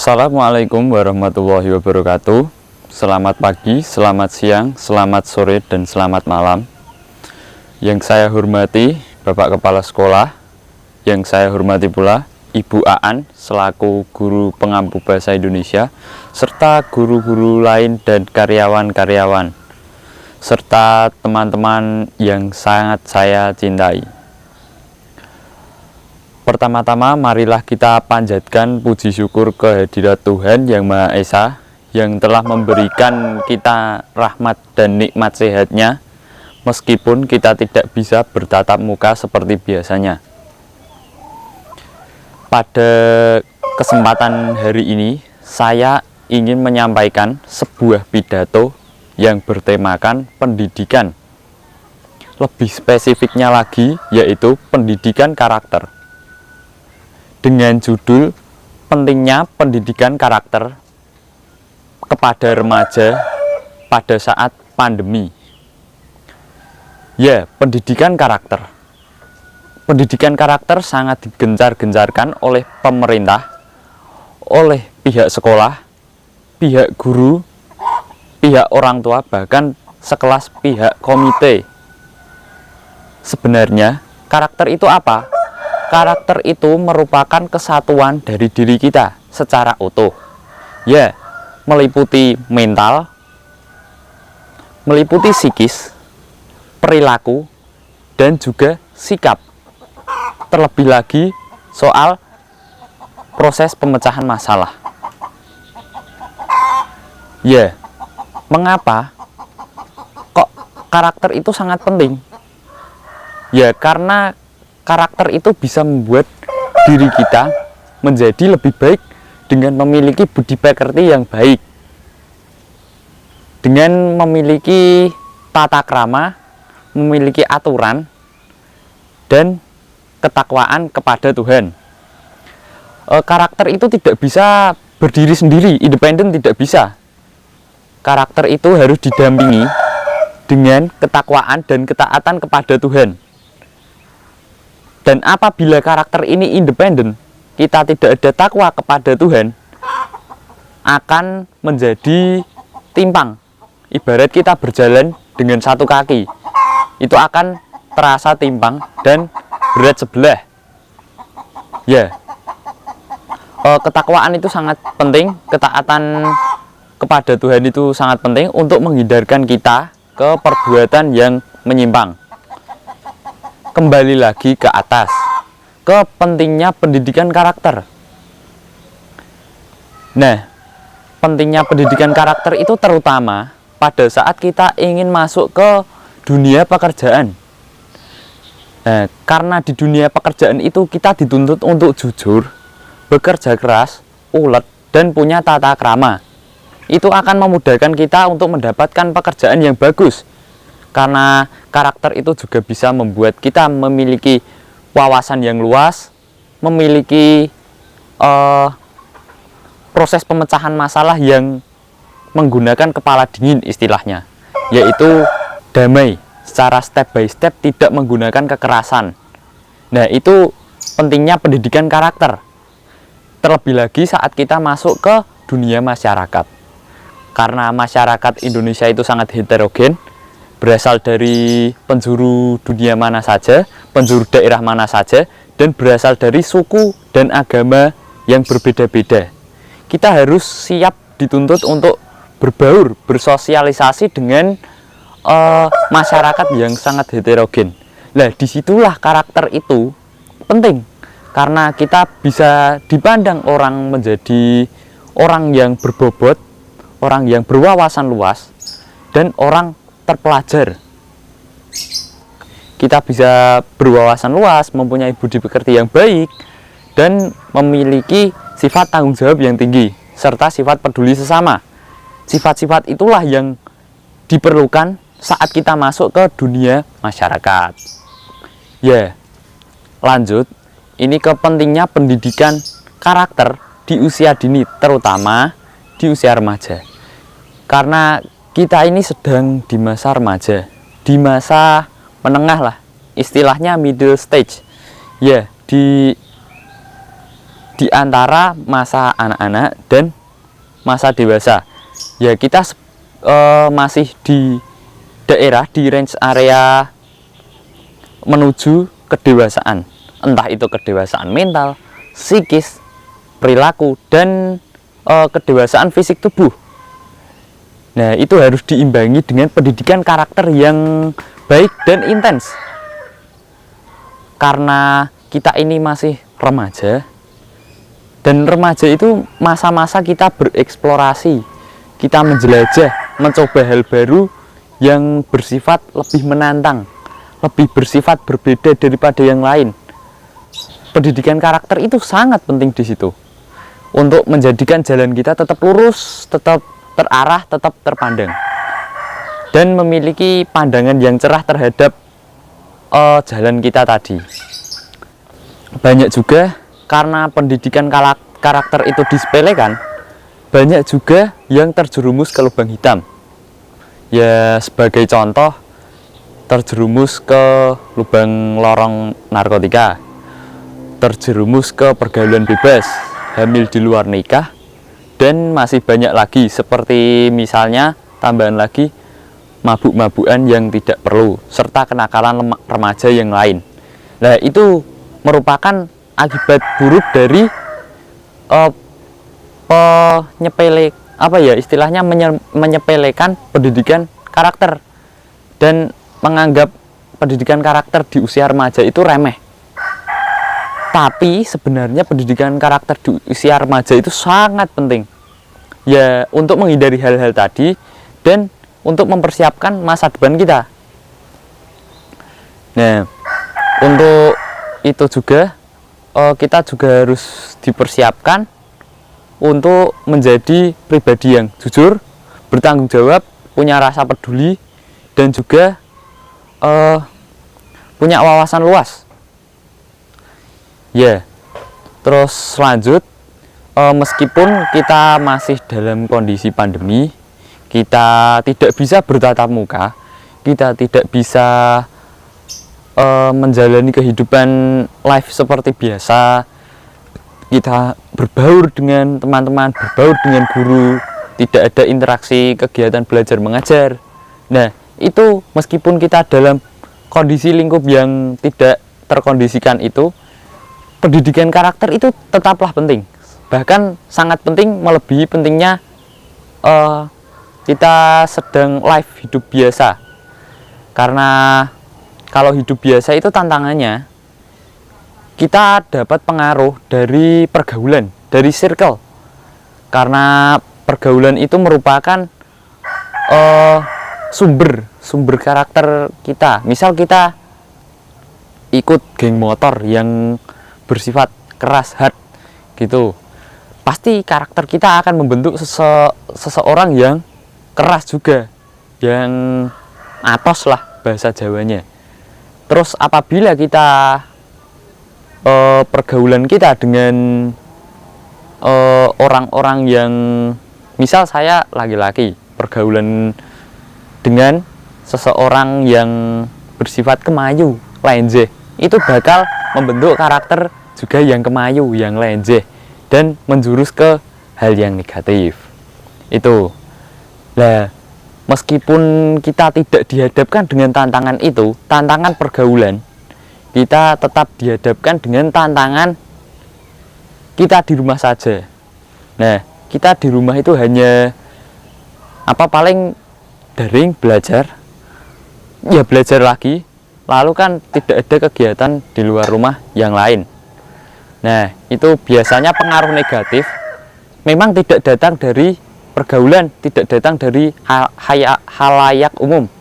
Assalamualaikum warahmatullahi wabarakatuh. Selamat pagi, selamat siang, selamat sore, dan selamat malam. Yang saya hormati Bapak Kepala Sekolah, yang saya hormati pula Ibu Aan selaku guru pengampu bahasa Indonesia, serta guru-guru lain dan karyawan-karyawan, serta teman-teman yang sangat saya cintai. Pertama-tama marilah kita panjatkan puji syukur kehadirat Tuhan Yang Maha Esa yang telah memberikan kita rahmat dan nikmat sehatnya meskipun kita tidak bisa bertatap muka seperti biasanya. Pada kesempatan hari ini saya ingin menyampaikan sebuah pidato yang bertemakan pendidikan. Lebih spesifiknya lagi yaitu pendidikan karakter. Dengan judul pentingnya pendidikan karakter kepada remaja pada saat pandemi. Ya, pendidikan karakter. Pendidikan karakter sangat digencar-gencarkan oleh pemerintah, oleh pihak sekolah, pihak guru, pihak orang tua, bahkan sekelas pihak komite. Sebenarnya, karakter itu apa? Karakter itu merupakan kesatuan dari diri kita secara utuh. Ya, meliputi mental, meliputi psikis, perilaku, dan juga sikap. Terlebih lagi soal proses pemecahan masalah. Ya, mengapa kok karakter itu sangat penting? Ya, karena karakter itu bisa membuat diri kita menjadi lebih baik dengan memiliki budi pekerti yang baik, dengan memiliki tata krama, memiliki aturan, dan ketakwaan kepada Tuhan. Karakter itu tidak bisa berdiri sendiri, independen tidak bisa. Karakter itu harus didampingi dengan ketakwaan dan ketaatan kepada Tuhan. Dan apabila karakter ini independen, kita tidak ada takwa kepada Tuhan, akan menjadi timpang. Ibarat kita berjalan dengan satu kaki, itu akan terasa timpang dan berat sebelah. Ya, ketakwaan itu sangat penting, ketaatan kepada Tuhan itu sangat penting untuk menghindarkan kita ke perbuatan yang menyimpang. Kembali lagi ke atas, ke pentingnya pendidikan karakter. Nah, pentingnya pendidikan karakter itu terutama pada saat kita ingin masuk ke dunia pekerjaan. Nah, karena di dunia pekerjaan itu kita dituntut untuk jujur, bekerja keras, ulet, dan punya tata krama. Itu akan memudahkan kita untuk mendapatkan pekerjaan yang bagus. Karena karakter itu juga bisa membuat kita memiliki wawasan yang luas, memiliki proses pemecahan masalah yang menggunakan kepala dingin istilahnya, yaitu damai, secara step by step, tidak menggunakan kekerasan. Nah, itu pentingnya pendidikan karakter. Terlebih lagi saat kita masuk ke dunia masyarakat. Karena masyarakat Indonesia itu sangat heterogen, berasal dari penjuru dunia mana saja, penjuru daerah mana saja, dan berasal dari suku dan agama yang berbeda-beda. Kita harus siap dituntut untuk berbaur, bersosialisasi dengan masyarakat yang sangat heterogen. Nah, disitulah karakter itu penting, karena kita bisa dipandang orang menjadi orang yang berbobot, orang yang berwawasan luas, dan orang terpelajar. Kita bisa berwawasan luas, mempunyai budi pekerti yang baik, dan memiliki sifat tanggung jawab yang tinggi, serta sifat peduli sesama. Sifat-sifat itulah yang diperlukan saat kita masuk ke dunia masyarakat. Ya, lanjut, ini kepentingnya pendidikan karakter di usia dini, terutama di usia remaja. Karena kita ini sedang di masa remaja, di masa menengah lah, istilahnya middle stage. Ya, di di antara masa anak-anak dan masa dewasa. Ya kita masih di daerah di range area menuju kedewasaan, entah itu kedewasaan mental, psikis, perilaku, dan kedewasaan fisik tubuh. Nah, itu harus diimbangi dengan pendidikan karakter yang baik dan intens. Karena kita ini masih remaja, dan remaja itu masa-masa kita bereksplorasi, kita menjelajah, mencoba hal baru yang bersifat lebih menantang, lebih bersifat berbeda daripada yang lain. Pendidikan karakter itu sangat penting di situ untuk menjadikan jalan kita tetap lurus, tetap terarah, tetap terpandang, dan memiliki pandangan yang cerah terhadap jalan kita tadi. Banyak juga karena pendidikan karakter itu disepelekan, banyak juga yang terjerumus ke lubang hitam. Ya sebagai contoh, terjerumus ke lubang lorong narkotika, terjerumus ke pergaulan bebas, hamil di luar nikah, dan masih banyak lagi, seperti misalnya tambahan lagi mabuk-mabukan yang tidak perlu, serta kenakalan remaja yang lain. Nah, itu merupakan akibat buruk dari menyepelekan pendidikan karakter dan menganggap pendidikan karakter di usia remaja itu remeh. Tapi sebenarnya pendidikan karakter di usia remaja itu sangat penting, ya, untuk menghindari hal-hal tadi dan untuk mempersiapkan masa depan kita. Nah, untuk itu juga kita juga harus dipersiapkan untuk menjadi pribadi yang jujur, bertanggung jawab, punya rasa peduli, dan juga punya wawasan luas. Ya, terus lanjut, meskipun kita masih dalam kondisi pandemi, kita tidak bisa bertatap muka, kita tidak bisa menjalani kehidupan live seperti biasa, kita berbaur dengan teman-teman, berbaur dengan guru, tidak ada interaksi kegiatan belajar mengajar. Nah, itu meskipun kita dalam kondisi lingkup yang tidak terkondisikan itu, pendidikan karakter itu tetaplah penting, bahkan sangat penting, melebihi pentingnya kita sedang live hidup biasa. Karena kalau hidup biasa itu tantangannya kita dapat pengaruh dari pergaulan, dari circle, karena pergaulan itu merupakan sumber karakter kita. Misal kita ikut geng motor yang bersifat keras, hard gitu, pasti karakter kita akan membentuk seseorang yang keras juga, yang atos lah bahasa Jawanya. Terus apabila kita pergaulan kita dengan orang-orang yang, misal saya laki-laki pergaulan dengan seseorang yang bersifat kemayu, lenjeh, itu bakal membentuk karakter juga yang kemayu, yang lenjeh, dan menjurus ke hal yang negatif. Itu. Nah, meskipun kita tidak dihadapkan dengan tantangan itu, tantangan pergaulan, kita tetap dihadapkan dengan tantangan kita di rumah saja. Nah, kita di rumah itu hanya paling daring, belajar, ya belajar lagi, lalu kan tidak ada kegiatan di luar rumah yang lain. Nah, itu biasanya pengaruh negatif memang tidak datang dari pergaulan, tidak datang dari halayak umum,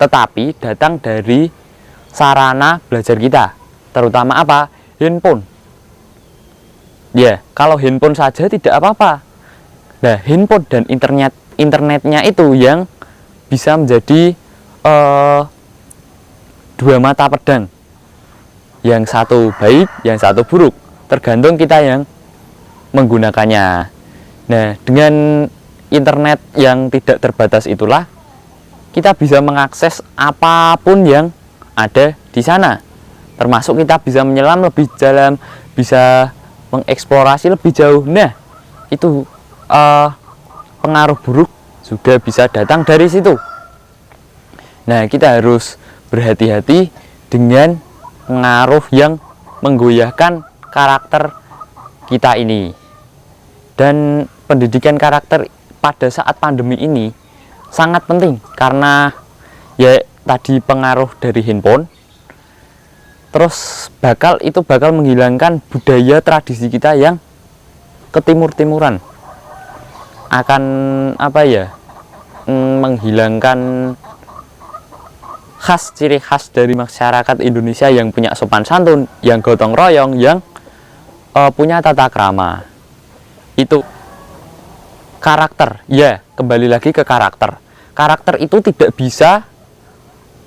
tetapi datang dari sarana belajar kita, terutama apa? Handphone. Ya, kalau handphone saja tidak apa-apa. Nah, handphone dan internetnya itu yang bisa menjadi dua mata pedang, yang satu baik, yang satu buruk, tergantung kita yang menggunakannya. Nah, dengan internet yang tidak terbatas itulah kita bisa mengakses apapun yang ada di sana, termasuk kita bisa menyelam lebih dalam, bisa mengeksplorasi lebih jauh. Nah, itu pengaruh buruk juga bisa datang dari situ. Nah, kita harus berhati-hati dengan pengaruh yang menggoyahkan karakter kita ini. Dan pendidikan karakter pada saat pandemi ini sangat penting, karena ya tadi pengaruh dari handphone, terus itu bakal menghilangkan budaya tradisi kita yang ketimur-timuran, akan menghilangkan ciri khas dari masyarakat Indonesia yang punya sopan santun, yang gotong royong, yang punya tata krama. Itu karakter. Ya, kembali lagi ke karakter. Karakter itu tidak bisa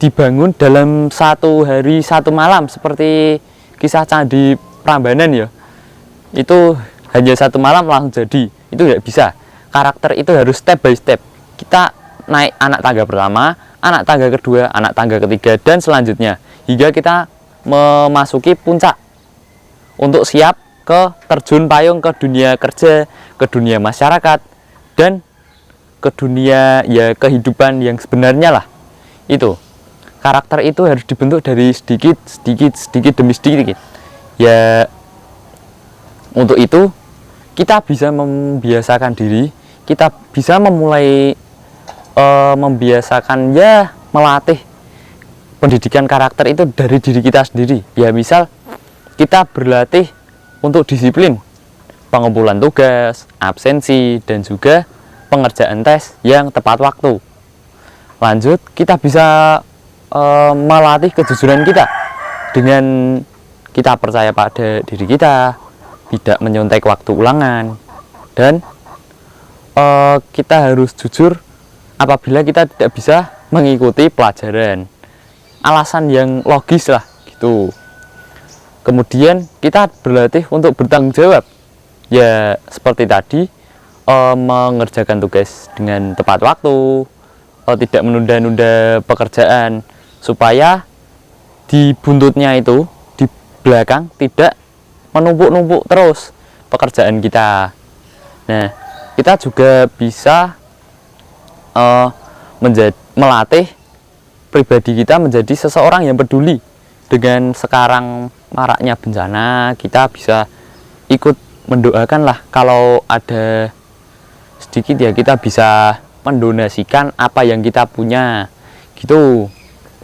dibangun dalam satu hari satu malam seperti kisah Candi Prambanan ya. Itu hanya satu malam langsung jadi. Itu tidak bisa. Karakter itu harus step by step. Kita naik anak tangga pertama, anak tangga kedua, anak tangga ketiga, dan selanjutnya hingga kita memasuki puncak untuk siap ke terjun payung ke dunia kerja, ke dunia masyarakat, dan ke dunia ya kehidupan yang sebenarnya lah. Itu karakter itu harus dibentuk dari sedikit demi sedikit. Ya, untuk itu kita bisa membiasakan diri, kita bisa memulai membiasakan, ya, melatih pendidikan karakter itu dari diri kita sendiri. Ya, misal kita berlatih untuk disiplin, pengumpulan tugas, absensi, dan juga pengerjaan tes yang tepat waktu. Lanjut, kita bisa melatih kejujuran kita dengan kita percaya pada diri kita, tidak menyontek waktu ulangan, dan kita harus jujur apabila kita tidak bisa mengikuti pelajaran. Alasan yang logis lah gitu. Kemudian kita berlatih untuk bertanggung jawab. Ya, seperti tadi, mengerjakan tugas dengan tepat waktu, tidak menunda-nunda pekerjaan, supaya di buntutnya itu, di belakang, tidak menumpuk-numpuk terus pekerjaan kita. Nah, kita juga bisa melatih pribadi kita menjadi seseorang yang peduli. Dengan sekarang maraknya bencana, kita bisa ikut mendoakan lah. Kalau ada sedikit ya kita bisa mendonasikan apa yang kita punya gitu.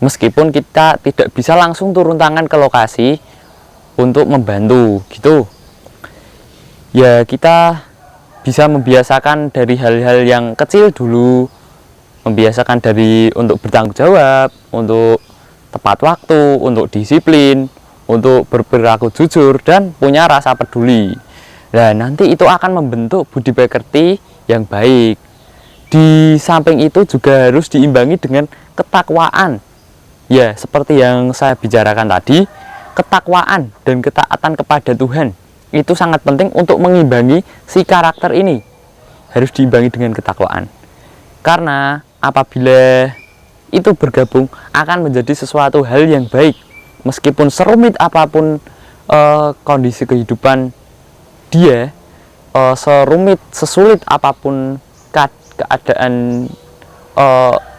Meskipun kita tidak bisa langsung turun tangan ke lokasi untuk membantu gitu. Ya, kita bisa membiasakan dari hal-hal yang kecil dulu. Membiasakan dari untuk bertanggung jawab, untuk tepat waktu, untuk disiplin, untuk berperilaku jujur, dan punya rasa peduli. Nah, nanti itu akan membentuk budi pekerti yang baik. Di samping itu juga harus diimbangi dengan ketakwaan. Ya, seperti yang saya bicarakan tadi, ketakwaan dan ketaatan kepada Tuhan itu sangat penting untuk mengimbangi si karakter ini. Harus diimbangi dengan ketakwaan. Karena apabila itu bergabung akan menjadi sesuatu hal yang baik. Meskipun serumit apapun kondisi kehidupan dia, sesulit apapun keadaan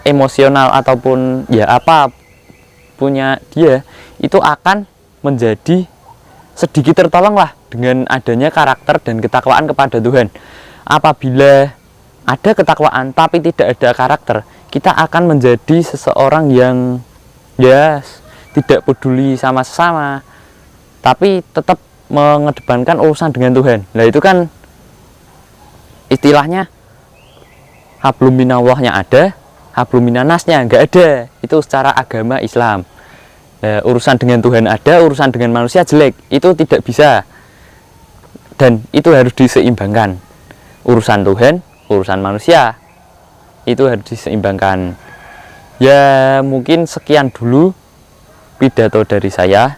emosional ataupun ya apa punya dia, itu akan menjadi sedikit tertolong lah dengan adanya karakter dan ketakwaan kepada Tuhan. Apabila ada ketakwaan tapi tidak ada karakter, kita akan menjadi seseorang yang ya tidak peduli sama sesama, tapi tetap mengedepankan urusan dengan Tuhan. Nah, itu kan istilahnya hablum minallahnya ada, hablum minannasnya nggak ada. Itu secara agama Islam. Nah, urusan dengan Tuhan ada, urusan dengan manusia jelek, itu tidak bisa. Dan itu harus diseimbangkan. Urusan Tuhan, urusan manusia, itu harus diseimbangkan. Ya, mungkin sekian dulu pidato dari saya.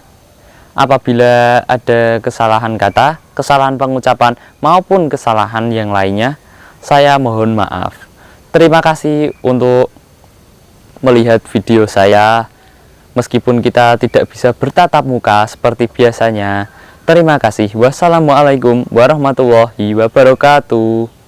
Apabila ada kesalahan kata, kesalahan pengucapan, maupun kesalahan yang lainnya, saya mohon maaf. Terima kasih untuk melihat video saya. Meskipun kita tidak bisa bertatap muka seperti biasanya, Terima kasih. Wassalamualaikum warahmatullahi wabarakatuh.